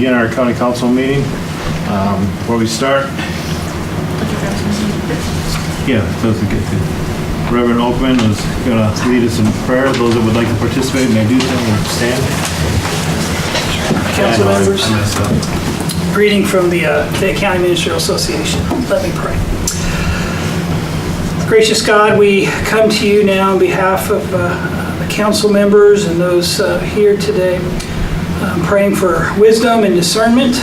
begin our county council meeting. Before we start, those are good. Reverend Oakman is going to lead us in prayer. Those that would like to participate may do so and stand. Council members, greeting from the Fayette County Ministerial Association. Let me pray. Gracious God, we come to you now on behalf of the council members and those here today, praying for wisdom and discernment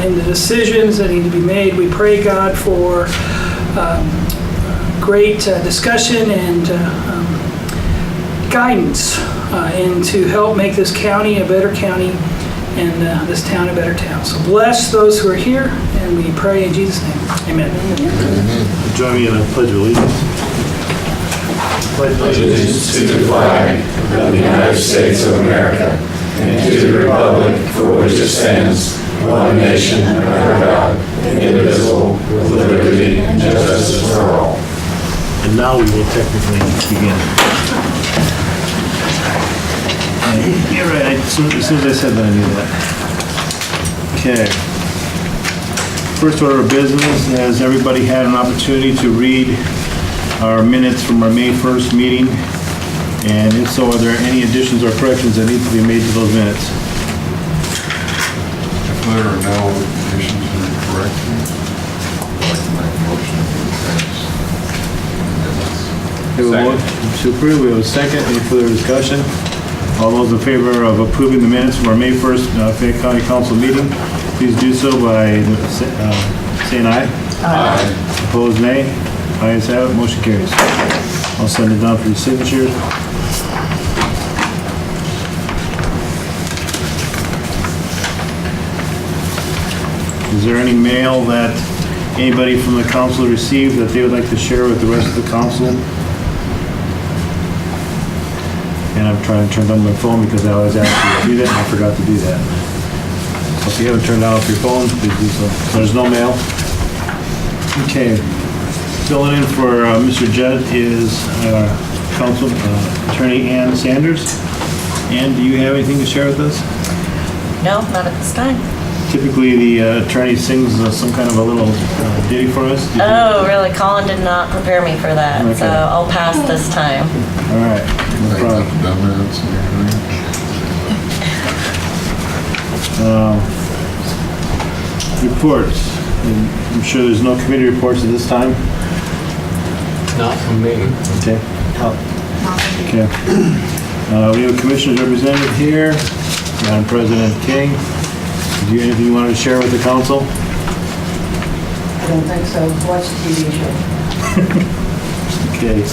in the decisions that need to be made. We pray, God, for great discussion and guidance and to help make this county a better county and this town a better town. So bless those who are here, and we pray in Jesus' name. Amen. Join me in a pledge of allegiance. Pledge allegiance to the flag of the United States of America and to the republic for which it stands, one nation under God, indivisible, with liberty and justice for all. And now we will technically begin. You're right, as soon as I said that, I knew that. Okay. First order of business, has everybody had an opportunity to read our minutes from our May 1st meeting? And if so, are there any additions or corrections that need to be made to those minutes? If there are no additions or corrections, I'd like to make a motion to We have a motion to approve, we have a second, any further discussion? All those in favor of approving the minutes from our May 1st Fayette County Council meeting, please do so by saying aye. Aye. Opposed, nay. Ayes have it, motion carries. I'll send it down for your signatures. Is there any mail that anybody from the council received that they would like to share with the rest of the council? And I'm trying to turn on my phone because I always ask you to do that, and I forgot to do that. So if you haven't turned on your phone, please do so. There's no mail. Okay. Filling in for Mr. Judd is Council Attorney Ann Sanders. Ann, do you have anything to share with us? No, not at this time. Typically, the attorney sings some kind of a little ditty for us. Oh, really? Colin did not prepare me for that, Okay. so I'll pass this time. All right, no make problem. the minutes and everything. Reports. I'm sure there's no committee reports at this time. Not from me. Okay. Okay. We have a commissioner's representative here, Madam President King. Do you have anything you wanted to share with the council? I don't think so. Watch the TV show. Okay.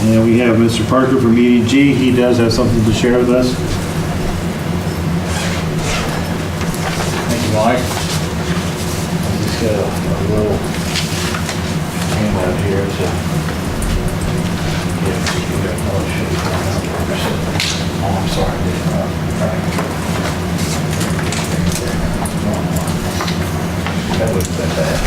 And we have Mr. Parker from EDG. He does have something to share with us. Thank you, Mike. I just got a little handout here to get you got another sheet. Oh, I'm sorry. That looks that bad.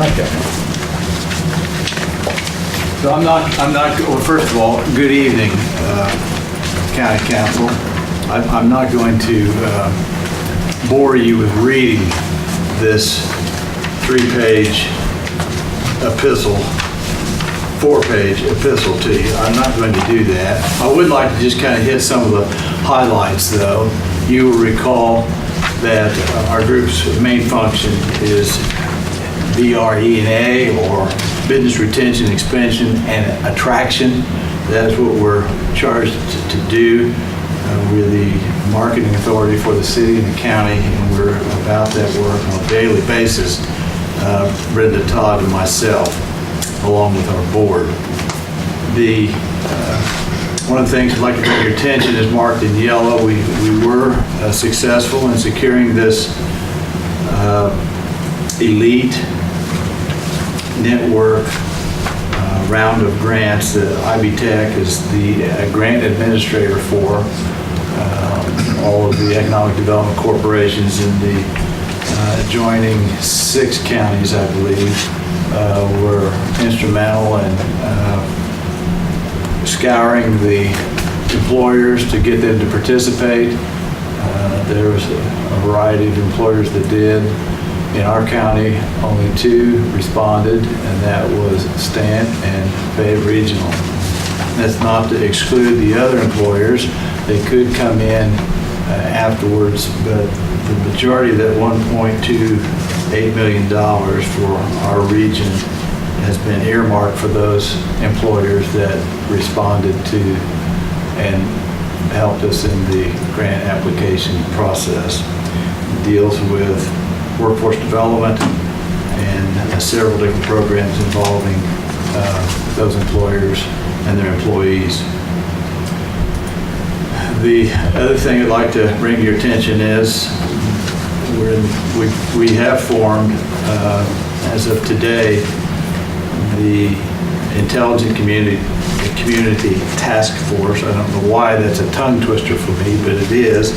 Okay. So well, first of all, good evening, County Council. I'm not going to bore you with reading this 3-page epistle, 4-page epistle to you. I'm not going to do that. I would like to just kind of hit some of the highlights, though. You will recall that our group's main function is BRE&A, or business retention, expansion, and attraction. That is what we're charged to do. We're the marketing authority for the city and the county, and we're about that work on a daily basis. Brenda Todd and myself, along with our board. The One of the things I'd like to bring your attention is marked in yellow. We were successful in securing this elite network round of grants that IB Tech is the grant administrator for. All of the economic development corporations in the adjoining 6 counties, I believe, were instrumental in scouring the employers to get them to participate. There was a variety of employers that did. In our county, only 2 responded, and that was Stant and Fayette Regional. That's not to exclude the other employers. They could come in afterwards, but the majority of that $1.28 million for our region has been earmarked for those employers that responded to and helped us in the grant application process. It deals with workforce development and several different programs involving those employers and their employees. The other thing I'd like to bring to your attention is we have formed, as of today, the Intelligent Community Task Force. I don't know why that's a tongue twister for me, but it is.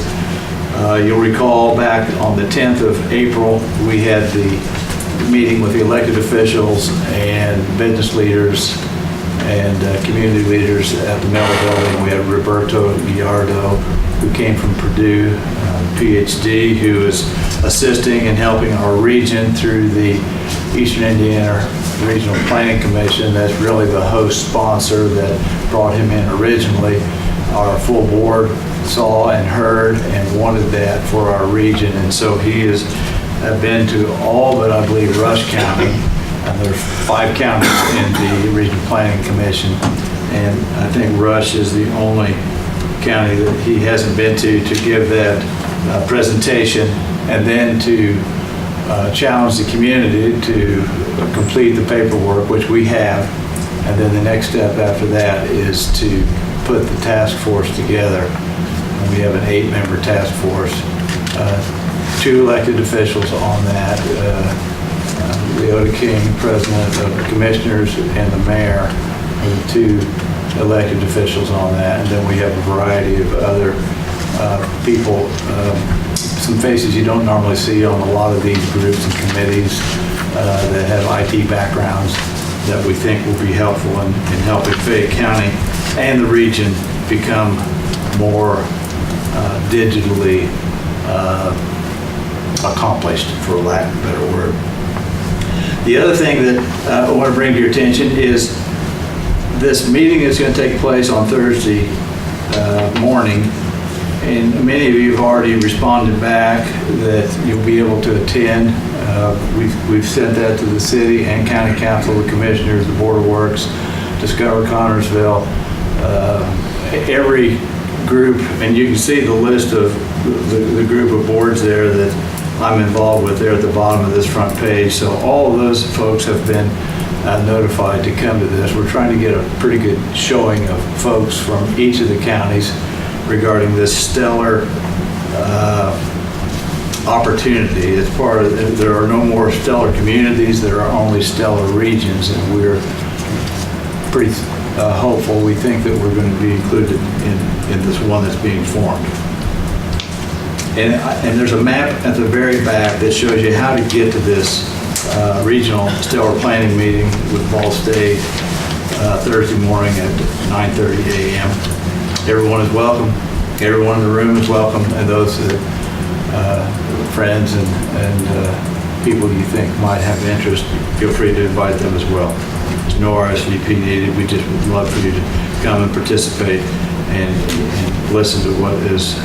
You'll recall back on the 10th of April, we had the meeting with the elected officials and business leaders and community leaders at the Miller Building. We had Roberto Gallardo, who came from Purdue, PhD, who is assisting and helping our region through the Eastern Indiana Regional Planning Commission. That's really the host sponsor that brought him in originally. Our full board saw and heard and wanted that for our region, and so he has been to all but, I believe, Rush County. And there's 5 counties in the Regional Planning Commission, and I think Rush is the only county that he hasn't been to give that presentation and then to challenge the community to complete the paperwork, which we have. And then the next step after that is to put the task force together. And we have an 8-member task force, 2 elected officials on that. Leota King, president of the commissioners, and the mayor are the 2 elected officials on that. And then we have a variety of other people, some faces you don't normally see on a lot of these groups and committees that have IT backgrounds that we think will be helpful in helping Fayette County and the region become more digitally accomplished, for lack of a better word. The other thing that I want to bring to your attention is this meeting is going to take place on Thursday morning, and many of you have already responded back that you'll be able to attend. We've sent that to the city and county council, the commissioners, the board of works, Discover Connorsville, every group, and you can see the list of the group of boards there that I'm involved with there at the bottom of this front page. So all of those folks have been notified to come to this. We're trying to get a pretty good showing of folks from each of the counties regarding this stellar opportunity. It's part of, there are no more stellar communities, there are only stellar regions, and we're pretty hopeful. We think that we're going to be included in this one that's being formed. And there's a map at the very back that shows you how to get to this regional stellar planning meeting with Ball State Thursday morning at 9:30 a.m. Everyone is welcome. Everyone in the room is welcome, and those friends and people you think might have interest, feel free to invite them as well. There's no RSVP needed. We just would love for you to come and participate and listen to what is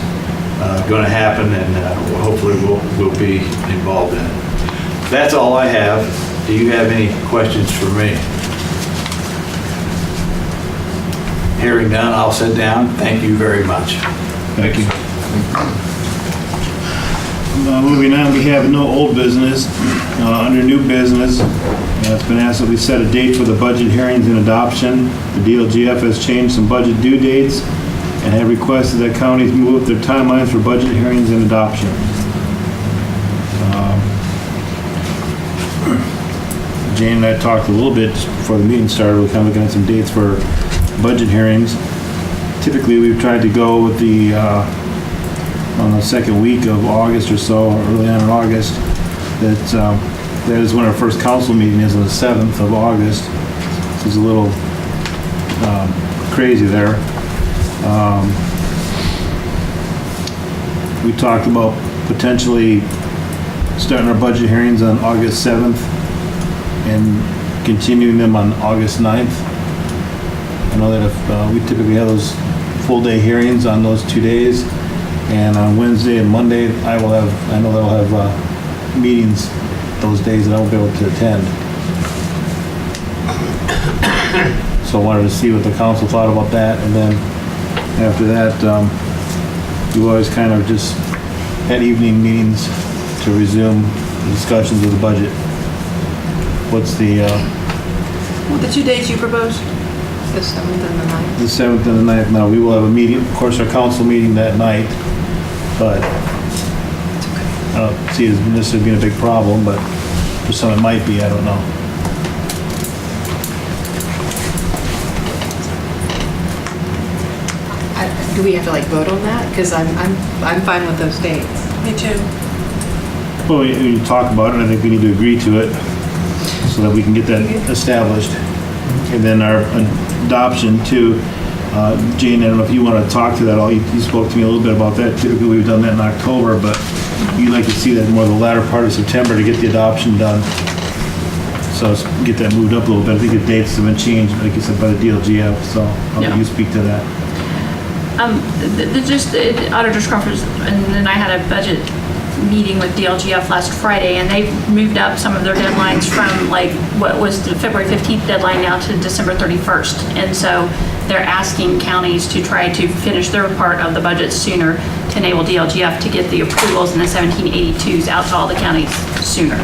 going to happen, and hopefully we'll be involved in it. That's all I have. Do you have any questions for me? Hearing none, I'll sit down. Thank you very much. Thank you. Moving on, we have no old business. Under new business, it's been asked that we set a date for the budget hearings and adoption. The DLGF has changed some budget due dates and have requested that counties move up their timelines for budget hearings and adoption. Jane and I talked a little bit just before the meeting started. We were kind of looking at some dates for budget hearings. Typically, we've tried to go with on the second week of August or so, or early on in August. That is when our first council meeting is on the 7th of August. So it's a little crazy there. We talked about potentially starting our budget hearings on August 7th and continuing them on August 9th. I know that if we typically have those full-day hearings on those 2 days, and on Wednesday and Monday, I know that I'll have meetings those days that I won't be able to attend. So I wanted to see what the council thought about that, and then after that, we always kind of just had evening meetings to resume the discussions of the budget. What's the The 2 dates you proposed? The 7th and the 9th? the 7th and the 9th? Now, we will have a meeting, of course, our council meeting that night, but I don't see it as necessarily being a big problem, but for some it might be, I don't know. Do we have to like vote on that? Because I'm fine with those dates. Me too. Well, we talk about it, I think we need to agree to it so that we can get that established. And then our adoption too, Jane, I don't know if you want to talk to that at all. You spoke to me a little bit about that. Typically, we've done that in October, but you'd like to see that more the latter part of September to get the adoption done. So let's get that moved up a little bit. I think the dates have been changed, like you said, by the DLGF, so I'll let you speak to that. Just the auditor's conference, and then I had a budget meeting with DLGF last Friday, and they moved up some of their deadlines from like what was the February 15th deadline now to December 31st. And so they're asking counties to try to finish their part of the budget sooner to enable DLGF to get the approvals and the 1782s out to all the counties sooner.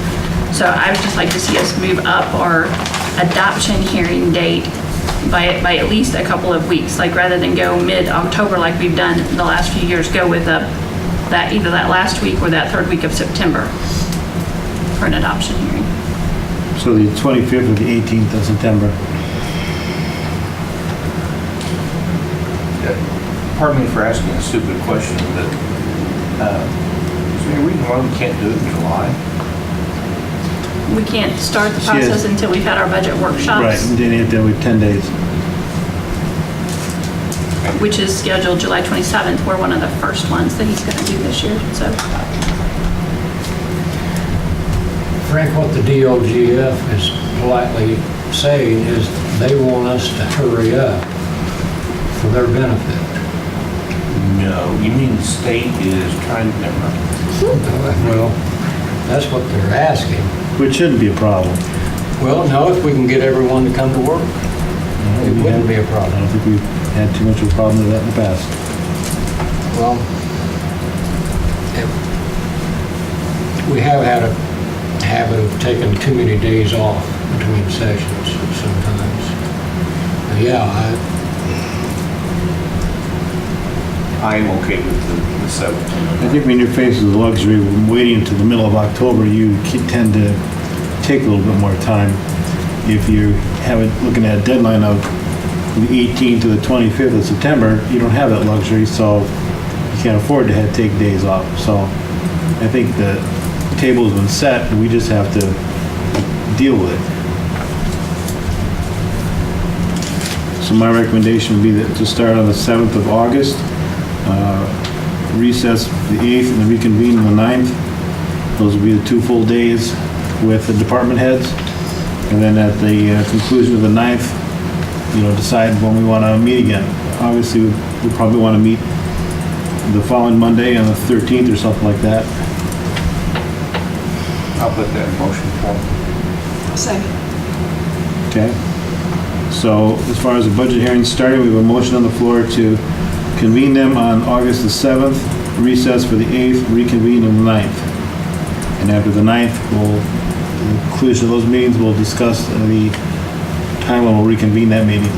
So I would just like to see us move up our adoption hearing date by at least a couple of weeks, like rather than go mid-October like we've done the last few years, go with that either that last week or that third week of September for an adoption hearing. So the 25th or the 18th of September. Pardon me for asking a stupid question, but is there any reason why we can't do it in July? We can't start the She has- process until we've had our budget workshops. Right, and then you have to wait 10 days. Which is scheduled July 27th. We're one of the first ones that he's going to do this year, so. Frank, what the DOGF is politely saying is they want us to hurry up for their benefit. No, you mean the state is trying to, never mind. Well, that's what they're asking. Which shouldn't be a problem. Well, no, if we can get everyone to come to work, it wouldn't be a I problem. don't think we've had too much of a problem with that in the past. Well, we have had a habit of taking too many days off between sessions sometimes. Yeah, I am okay with the 7th. I think when you're faced with the luxury of waiting until the middle of October, you tend to take a little bit more time. If you have it looking at a deadline of the 18th to the 25th of September, you don't have that luxury, so you can't afford to take days off. So I think the table's been set, and we just have to deal with it. So my recommendation would be that to start on the 7th of August, recess the 8th, and then reconvene on the 9th. Those will be the 2 full days with the department heads. And then at the conclusion of the 9th, decide when we want to meet again. Obviously, we'll probably want to meet the following Monday on the 13th or something like that. I'll put that in motion form. Second. Okay? So as far as the budget hearings starting, we have a motion on the floor to convene them on August the 7th recess for the 8th, reconvene on the 9th. And after the 9th, we'll, the conclusion of those meetings, we'll discuss the time when we'll reconvene that meeting.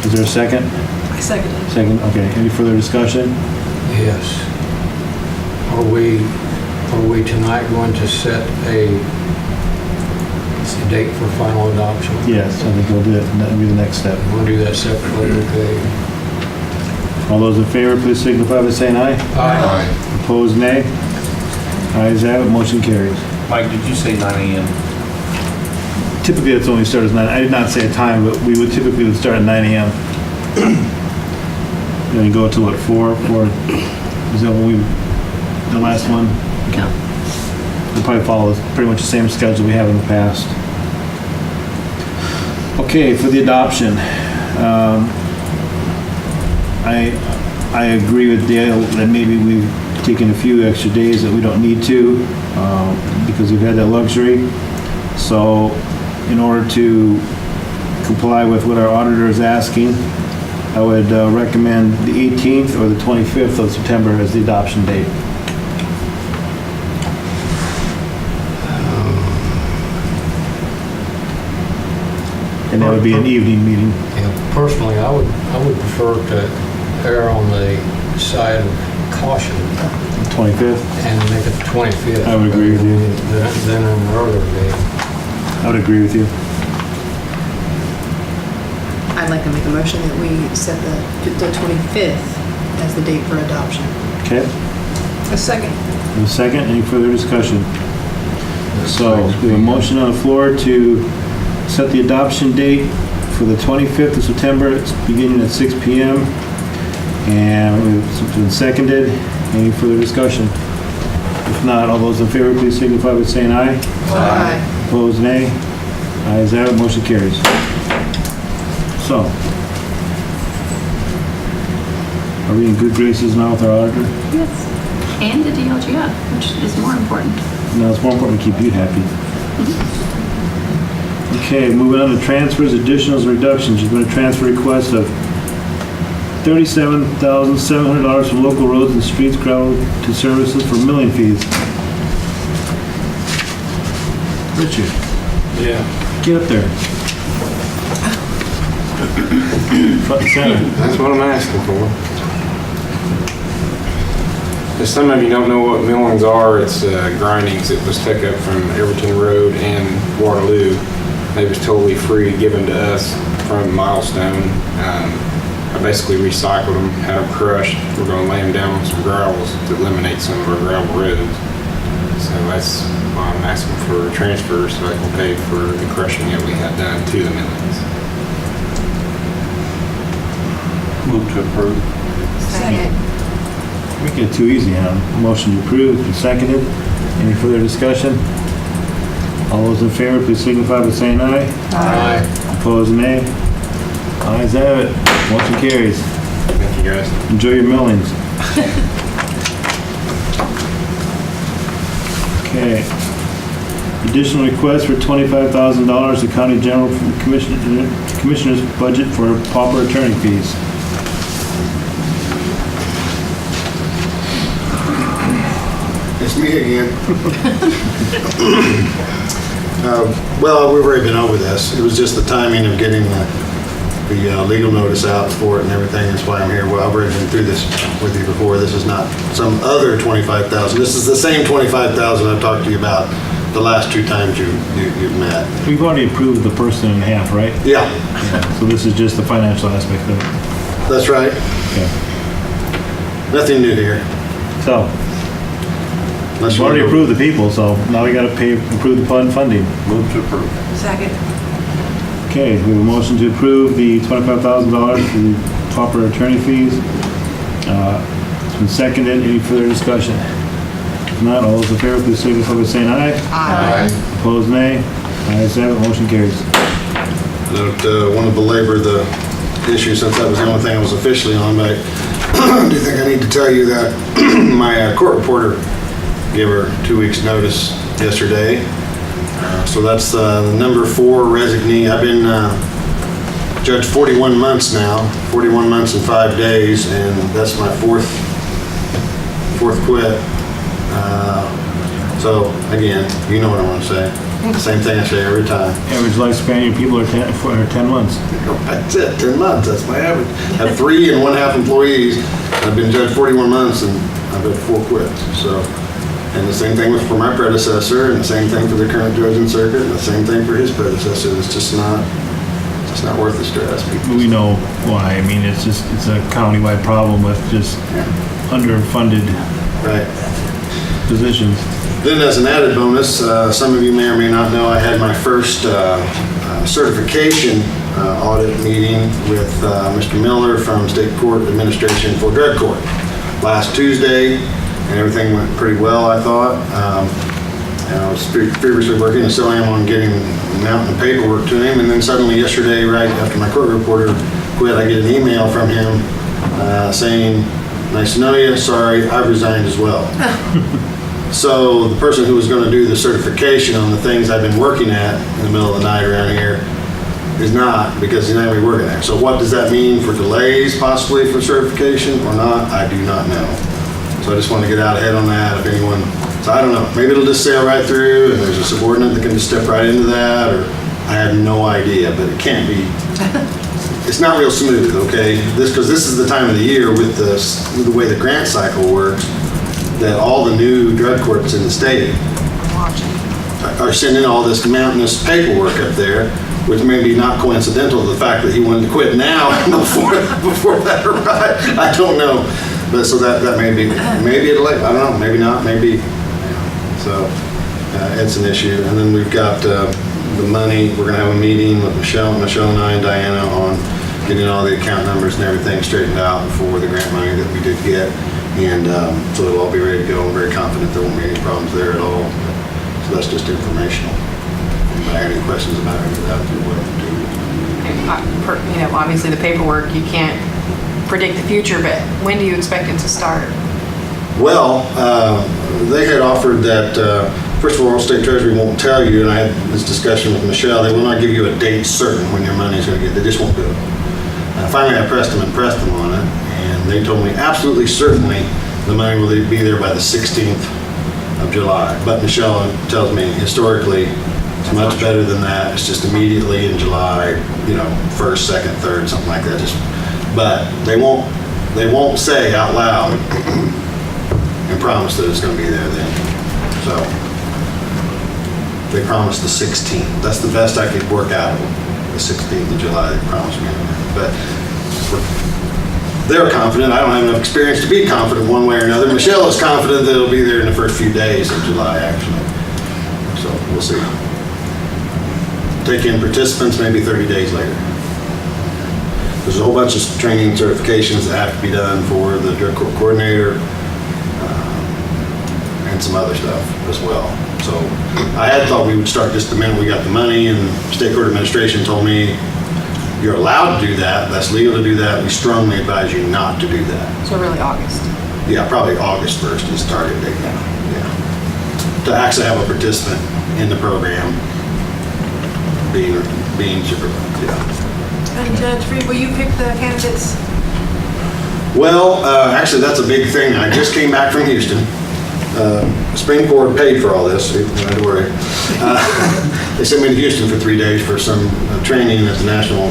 Is there a second? I second it. Second, okay. Any further discussion? Yes. Are we tonight going to set a date for final adoption? Yes, I think we'll do it. That'll be the next step. We'll do that separately, okay? All those in favor, please signify by saying aye. Aye. Opposed, nay. Ayes have it, motion carries. Mike, did you say 9 AM? Typically, it's only started at 9. I did not say a time, but we would typically start at 9 a.m. Then you go to what, 4? Is that when the last one? Yeah. We'll probably follow pretty much the same schedule we have in the past. Okay, for the adoption. I agree with Dale that maybe we've taken a few extra days that we don't need to because we've had that luxury. So in order to comply with what our auditor is asking, I would recommend the 18th or the 25th of September as the adoption date. And that would be an evening meeting. Yeah, personally, I would prefer to err on the side of caution 25th? and make it the 25th. I would agree with you. Than an earlier date. I would agree with you. I'd like to make a motion that we set the 25th as the date for adoption. Okay? A second. And a second, any further discussion? So, we have a motion on the floor to set the adoption date for the 25th of September, it's beginning at 6 p.m. And it's been seconded. Any further discussion? If not, all those in favor, please signify by saying aye. Aye. Opposed, nay. Ayes have it, motion carries. So, are we in good graces now with our auditor? Yes. And the DLGF, which is more important. No, it's more important to keep you happy. Okay, moving on to transfers, additionals, and reductions. You've got a transfer request of $37,700 from local roads and streets gravel to services for milling fees. Richard, Yeah. get up there. Front and center. That's what I'm asking for. If some of you don't know what millings are, it's grindings that was took up from Everton Road and Waterloo. They was totally free, given to us from Milestone. I basically recycled them, had them crushed. We're going to lay them down on some gravels to eliminate some of our gravel roads. So that's why I'm asking for a transfer so I can pay for the crushing that we had done to the millings. Move to approve. Second. Make it too easy, huh? Motion to approve, and seconded. Any further discussion? All those in favor, please signify by saying aye. Aye. Opposed, nay. Ayes have it. Motion carries. Thank you, guys. Enjoy your millings. Okay. Additional request for $25,000 to County General Commissioner's budget for pauper attorney fees. It's me again. Well, we've already been over this. It was just the timing of getting the legal notice out for it and everything. That's why I'm here. Well, I've already been through this with you before. This is not some other $25,000. This is the same $25,000 I've talked to you about the last two times you've met. We've already approved the person and a half, right? Yeah, So this is just the financial aspect of it. that's right. Okay. Nothing new here. So, we've already approved the people, so now we gotta approve the funding. Move to approve. Second. Okay, we have a motion to approve the $25,000 for the pauper attorney fees. It's been seconded. Any further discussion? If not, all those in favor, please signify by saying aye. Aye. Opposed, nay. Ayes have it, motion carries. I don't want to belabor the issue since that was the only thing I was officially on, but I do think I need to tell you that my court reporter gave her 2 weeks' notice yesterday. So that's the number 4 resignee. I've been judge 41 months now, 41 months and 5 days, and that's my fourth forthwith. So again, you know what I want to say. Same thing I say every time. Average lifespan of your people are 10 months. That's it, 10 months, that's my average. I have 3.5 employees. I've been judged 41 months and I've had 4 quits, so. And the same thing for my predecessor, and the same thing for the current judge in circuit, and the same thing for his predecessor. It's just not worth the stress. We know why. I mean, it's a countywide problem with just underfunded positions. Then as an added bonus, some of you may or may not know, I had my first certification audit meeting with Mr. Miller from State Court Administration for Drug Court last Tuesday, and everything went pretty well, I thought. And I was feverishly working, and still am, on getting a mountain of paperwork to him, and then suddenly yesterday, right after my court reporter quit, I get an email from him saying, "Nice to know you, sorry, I've resigned as well." So the person who was going to do the certification on the things I've been working at in the middle of the night around here is not, because he's not going to be working there. So what does that mean for delays possibly for certification or not? I do not know. So I just want to get out ahead on that if anyone, so I don't know. Maybe it'll just sail right through and there's a subordinate that can just step right into that, or I have no idea, but it can't be. It's not real smooth, okay? Because this is the time of the year with the way the grant cycle works, that all the new drug courts in the state are sending all this mountainous paperwork up there, which may be not coincidental to the fact that he wanted to quit now before that arrived. I don't know, but so that may be, maybe it'll, I don't know, maybe not, maybe. So it's an issue. And then we've got the money. We're gonna have a meeting with Michelle and I and Diana on getting all the account numbers and everything straightened out for the grant money that we did get. And so it'll all be ready to go. I'm very confident there won't be any problems there at all. So that's just informational. If I have any questions about any of that, you're welcome to. You know, obviously the paperwork, you can't predict the future, but when do you expect it to start? Well, they had offered that, first of all, State Treasury won't tell you, and I had this discussion with Michelle, they will not give you a date certain when your money is going to get, they just won't do it. Finally, I pressed them on it, and they told me absolutely certainly the money will be there by the 16th of July. But Michelle tells me historically it's much better than that. It's just immediately in July, you know, 1st, 2nd, 3rd, something like that. But they won't say out loud and promise that it's going to be there then. So they promised the 16th. That's the best I could work out of them. The 16th of July, they promised me. But they're confident. I don't have enough experience to be confident one way or another. Michelle is confident that it'll be there in the first few days of July, actually. So we'll see. Take in participants maybe 30 days later. There's a whole bunch of training certifications that have to be done for the drug court coordinator and some other stuff as well. So I had thought we would start just the minute we got the money, and State Court Administration told me you're allowed to do that. That's legal to do that. We strongly advise you not to do that. So really August? Yeah, probably August 1st is target date now. Yeah. To actually have a participant in the program being supervised, yeah. And Judge Reed, will you pick the candidates? Well, actually, that's a big thing. I just came back from Houston. Supreme Court paid for all this, so you don't have to worry. They sent me to Houston for 3 days for some training at the National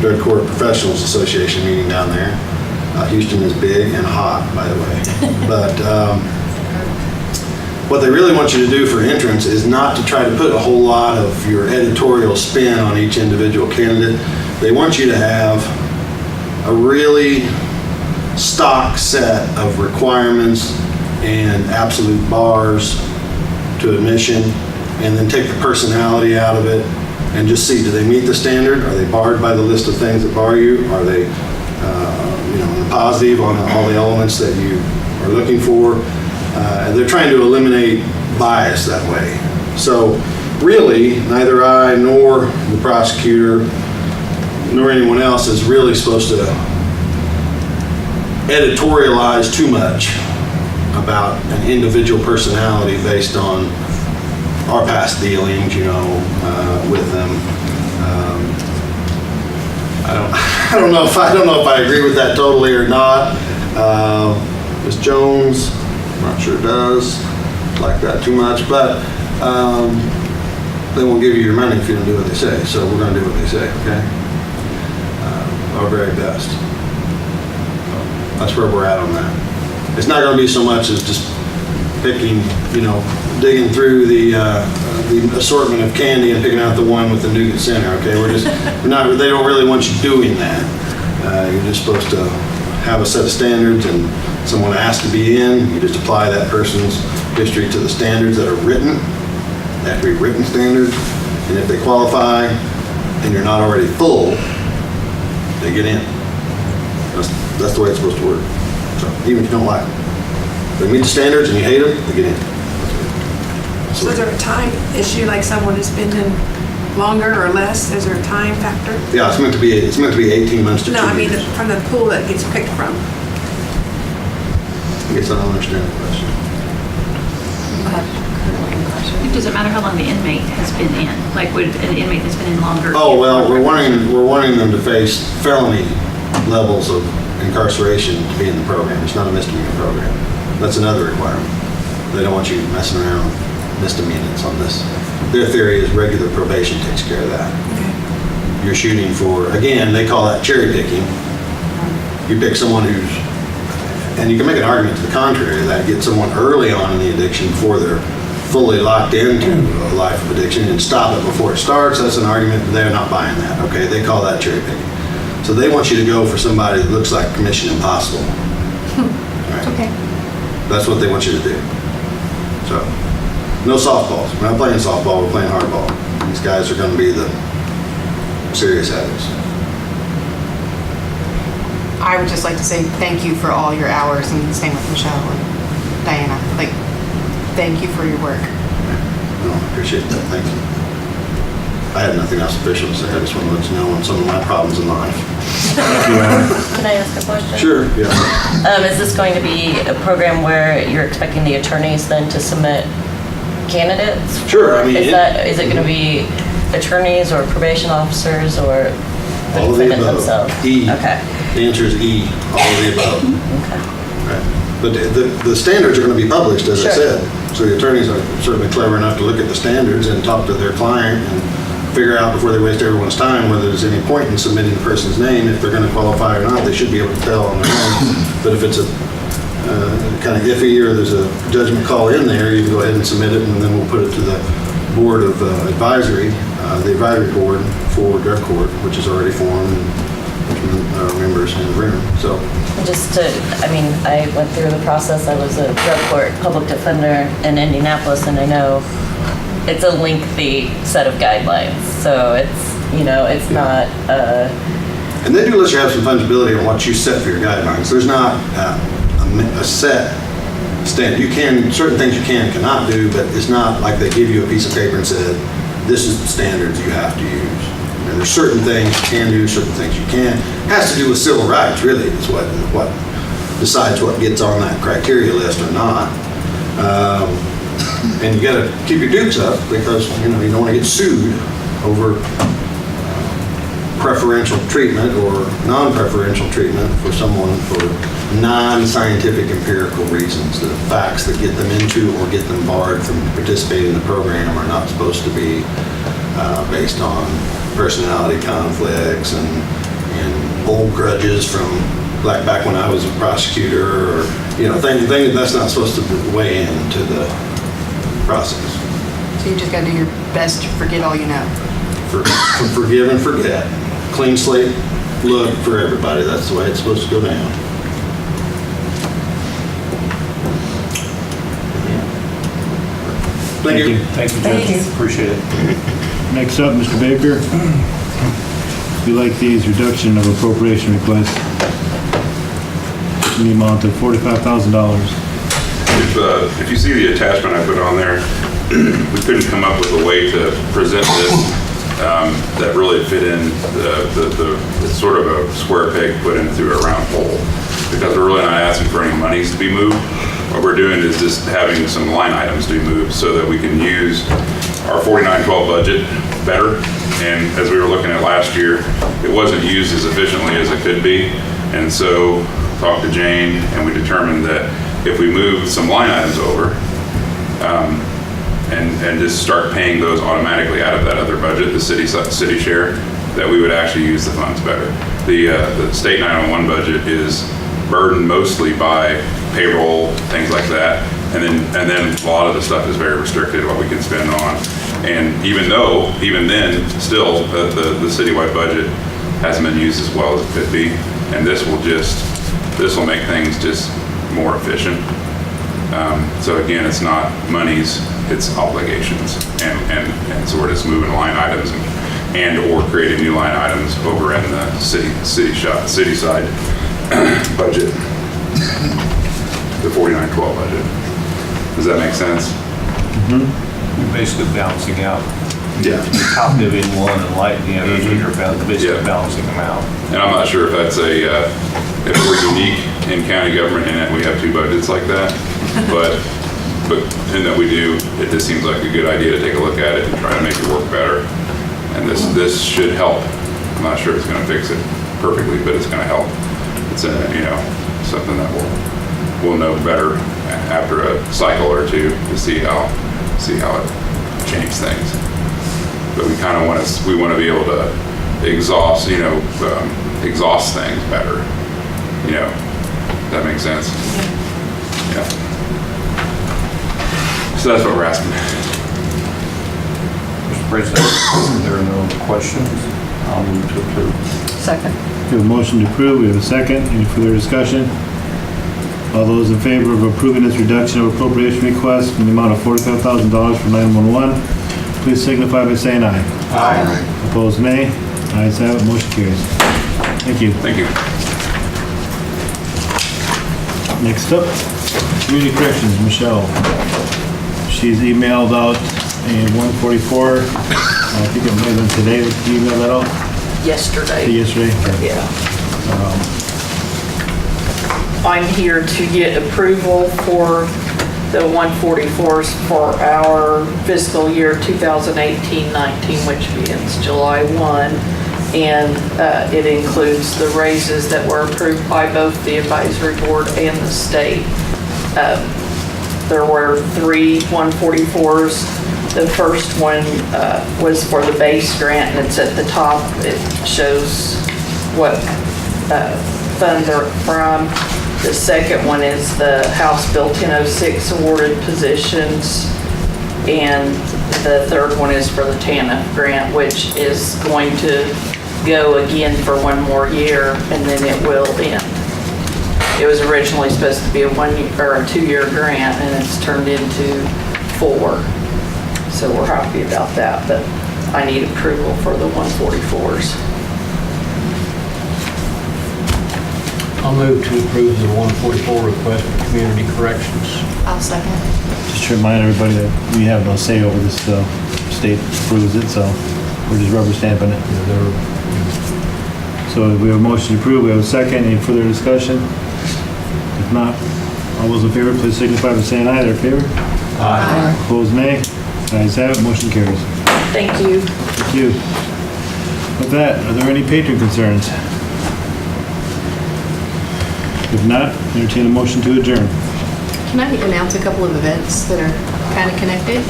Drug Court Professionals Association meeting down there. Houston is big and hot, by the way. But what they really want you to do for entrance is not to try to put a whole lot of your editorial spin on each individual candidate. They want you to have a really stock set of requirements and absolute bars to admission, and then take the personality out of it and just see, do they meet the standard? Are they barred by the list of things that bar you? Are they positive on all the elements that you are looking for? They're trying to eliminate bias that way. So really, neither I nor the prosecutor nor anyone else is really supposed to editorialize too much about an individual personality based on our past dealings, with them. I don't know if I agree with that totally or not. Ms. Jones, not sure does like that too much, but they won't give you your money if you don't do what they say. So we're going to do what they say, okay? Our very best. That's where we're at on that. It's not going to be so much as just picking, digging through the assortment of candy and picking out the one with the nougat center, okay? They don't really want you doing that. You're just supposed to have a set of standards, and someone asks to be in, you just apply that person's history to the standards that are written. They have to be written standards, and if they qualify and you're not already full, they get in. That's the way it's supposed to work. So even if you don't like them, they meet the standards and you hate them, they get in. So is there a time issue, like someone has been in longer or less? Is there a time factor? Yeah, it's meant to be 18 months to 2 years. No, I mean from the pool that gets picked from. I guess I don't understand the question. It doesn't matter how long the inmate has been in, like would an inmate that's been in longer. Oh, well, we're wanting them to face felony levels of incarceration to be in the program. It's not a misdemeanor program. That's another requirement. They don't want you messing around with misdemeanors on this. Their theory is regular probation takes care of that. You're shooting for, again, they call that cherry picking. You pick someone who's, and you can make an argument to the contrary of that, get someone early on in the addiction before they're fully locked into a life of addiction and stop it before it starts. That's an argument. They're not buying that, okay? They call that cherry picking. So they want you to go for somebody that looks like Mission Impossible. Right? Okay. That's what they want you to do. So, no softballs. We're not playing softball, we're playing hardball. These guys are going to be the serious addicts. I would just like to say thank you for all your hours, and same with Michelle and Diana. Like, thank you for your work. No, I appreciate that. Thank you. I had nothing else official to say. I just want to let you know on some of my problems in life. Can I ask a question? Sure, yeah. Is this going to be a program where you're expecting the attorneys then to submit candidates? Sure, I mean, Is it going to be attorneys or probation officers or the all of the defendant above. themselves? E. Okay. The answer is E, all of the above. Okay. Right. But the standards are going to be published, as I Sure. said. So the attorneys are certainly clever enough to look at the standards and talk to their client and figure out before they waste everyone's time whether there's any point in submitting the person's name. If they're going to qualify or not, they should be able to tell on their own. But if it's a kind of iffy or there's a judgment call in there, you can go ahead and submit it, and then we'll put it to the board of advisory, the advisory board for drug court, which is already formed, and our members in the room. So I went through the process. I was a drug court public defender in Indianapolis, and I know it's a lengthy set of guidelines. So it's not. And they do let you have some fungibility on what you set for your guidelines. There's not a set standard. Certain things you can and cannot do, but it's not like they give you a piece of paper and said, this is the standards you have to use. And there's certain things you can do, certain things you can't. It has to do with civil rights, really, is what decides what gets on that criteria list or not. And you got to keep your dukes up because you don't want to get sued over preferential treatment or non-preferential treatment for someone for non-scientific empirical reasons. The facts that get them into or get them barred from participating in the program are not supposed to be based on personality conflicts and old grudges from like back when I was a prosecutor or things that's not supposed to weigh into the process. So you just got to do your best to forget all you know. Forgive and forget. Clean slate look for everybody. That's the way it's supposed to go down. Thank you. Thank you, Judge. Appreciate it. Next up, Mr. Baker. We like these reduction of appropriation requests in the amount of $45,000. If you see the attachment I put on there, we couldn't come up with a way to present this that really fit in the sort of a square peg put in through a round hole, because we're really not asking for any monies to be moved. What we're doing is just having some line items to be moved so that we can use our 4912 budget better. And as we were looking at last year, it wasn't used as efficiently as it could be. And so talked to Jane, and we determined that if we moved some line items over, and just start paying those automatically out of that other budget, the city share, that we would actually use the funds better. The state 911 budget is burdened mostly by payroll, things like that, and then a lot of the stuff is very restricted what we can spend on. And even then, still the citywide budget hasn't been used as well as it could be, and this will make things just more efficient. So again, it's not monies, it's obligations, and so we're just moving line items and or creating new line items over in the city side budget, the 4912 budget. Does that make sense? You're basically balancing out. Yeah. Top div in one and light the other, so you're basically balancing them out. And I'm not sure if that's if we're unique in county government in that we have two budgets like that, but in that we do, it just seems like a good idea to take a look at it and try to make it work better. And this should help. I'm not sure it's going to fix it perfectly, but it's going to help. It's something that we'll know better after a cycle or two to see how it changes things. But we kind of want to be able to exhaust things better. Does that make sense? Yeah. So that's what we're asking. Mr. President, if there are no questions, I'll move to approve. Second. We have a motion to approve, we have a second. Any further discussion? All those in favor of approving this reduction of appropriation request in the amount of $45,000 for 911, please signify by saying aye. Aye. Opposed, nay. Ayes have it, motion carries. Thank you. Thank you. Next up, Community Corrections, Michelle. She's emailed out a 144, I think it may have been today that you emailed that out? Yesterday. Yesterday? Okay. Yeah. I'm here to get approval for the 144s for our fiscal year 2018-19, which begins July 1. And it includes the raises that were approved by both the advisory board and the state. There were 3 144s. The first one was for the base grant, and it's at the top. It shows what fund they're from. The second one is the House Bill 1006 awarded positions. And the third one is for the TANF grant, which is going to go again for 1 more year, and then it will end. It was originally supposed to be a 2-year grant, and it's turned into 4. So we're happy about that, but I need approval for the 144s. I'll move to approve the 144 request for community corrections. I'll second. Just to remind everybody that we have no say over this, state approves it, so we're just rubber stamping it. So we have a motion to approve, we have a second. Any further discussion? If not, all those in favor, please signify by saying aye. They're in favor? Aye. Opposed, nay. Ayes have it, motion carries. Thank you. Thank you. With that, are there any patron concerns? If not, entertain a motion to adjourn. Can I announce a couple of events that are kind of connected?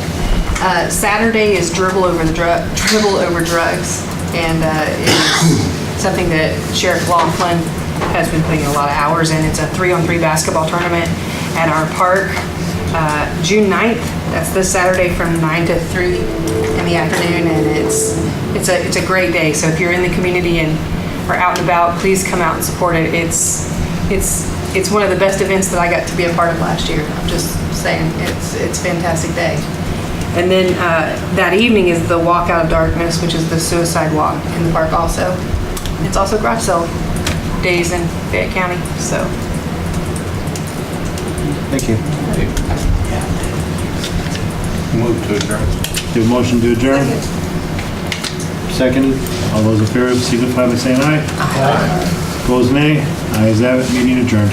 Saturday is Dribble Over Drugs, and it's something that Sheriff Laughlin has been putting a lot of hours in. It's a 3-on-3 basketball tournament at our park, June 9th. That's this Saturday from 9 to 3 in the afternoon, and it's a great day. So if you're in the community and are out and about, please come out and support it. It's one of the best events that I got to be a part of last year. I'm just saying, it's a fantastic day. And then that evening is the Walk Out of Darkness, which is the suicide walk in the park also. It's also garage sale days in Fayette County, so. Thank you. Move to adjourn. Do a motion to adjourn? Seconded. All those in favor, signify by saying aye. Aye. Opposed, nay. Ayes have it, meeting adjourned.